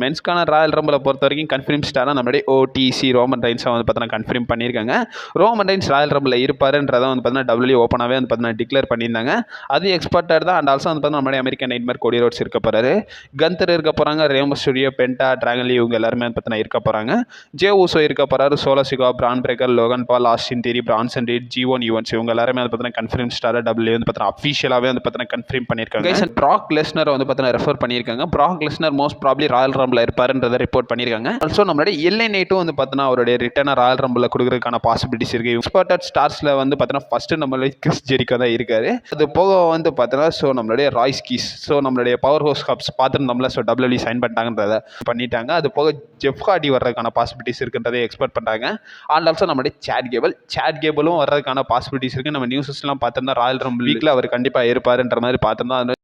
மென்ஸ்க்கான Royal ரம்பிளை பொறுத்த வரைக்கும் confirm ஸ்டாராக நம்மளுடைய ஓடிசி ரோமன் ரைன்ஸை வந்து பார்த்தீங்கன்னா கன்ஃபார்ம் பண்ணியிருக்காங்க. ரோமன் ரைன்ஸ் ராயல் ரம்பிளில் இருப்பாருன்றதை வந்து பார்த்தீங்கன்னா டபிள்யூ ஓப்பனாகவே வந்து பார்த்தீங்கன்னா டிக்ளேர் பண்ணியிருந்தாங்க. அது எக்ஸ்பர்ட்டட் தான். அண்ட் ஆல்சோ வந்து பார்த்தீங்கன்னா நம்மளுடைய அமெரிக்கன் நைட்மேர் கோடி ரோட்ஸ் இருக்க போகிறாரு. கந்தர் இருக்க போகிறாங்க. ரேமோ ஸ்டுடியோ, பென்டா, டிராகன்லி இவங்க எல்லாருமே வந்து பார்த்தீங்கன்னா இருக்க போகிறாங்க. ஜே ஊசோ இருக்க போகிறாரு. Solo Sikoa, Bron Breakker, Logan Paul, Austin Theory, Bronson Reed, Jevon Evans இவங்க எல்லாருமே வந்து பார்த்தீங்கன்னா கன்ஃபார்ம் ஸ்டாராக டபிள்யூ வந்து பார்த்தீங்கன்னா அஃபிஷியலாகவே வந்து பார்த்தீங்கன்னா கன்ஃபார்ம் பண்ணியிருக்காங்க. ப்ராக் லெஸ்னர் வந்து பார்த்தீங்கன்னா ரெஃபர் பண்ணியிருக்காங்க. Brock Lesnar most probably Royal ரம்பிளில் இருப்பாருன்றதை ரிப்போர்ட் பண்ணியிருக்காங்க. ஆல்சோ நம்மளுடைய எல்ஏ நைட்டும் வந்து பார்த்தீங்கன்னா அவருடைய ரிட்டர்னாக ராயல் ரம்பிளில் கொடுக்குறதுக்கான பாசிபிலிட்டிஸ் இருக்குது. எக்ஸ்பர்ட்டட் ஸ்டார்ஸில் வந்து பார்த்தீங்கன்னா ஃபஸ்ட்டு நம்மளுடைய கிறிஸ் ஜெரிகோ தான் இருக்காரு. அது போக வந்து பார்த்தீங்கன்னா ஸோ நம்மளுடைய ராய்ஸ் கீஸ், ஸோ நம்மளுடைய பவர் ஹவுஸ் கப்ஸ் பார்த்துருந்தோம்ல, ஸோ டபிள்யூ சைன் பண்ணிட்டாங்கன்றதை பண்ணிட்டாங்க. அது போக ஜெஃப் ஹார்டி வர்றதுக்கான பாசிபிலிட்டிஸ் இருக்குன்றதை எக்ஸ்பெக்ட் பண்ணுறாங்க. அண்ட் ஆல்சோ நம்மளுடைய சேட் கேபிளும் வர்றதுக்கான பாசிபிலிட்டிஸ் இருக்குது. நம்ம நியூஸஸ்லாம் பார்த்துருந்தா ராயல் ரம்பிள் வீக்கில் அவர் கண்டிப்பாக இருப்பாருன்ற மாதிரி பார்த்துருந்தோம்.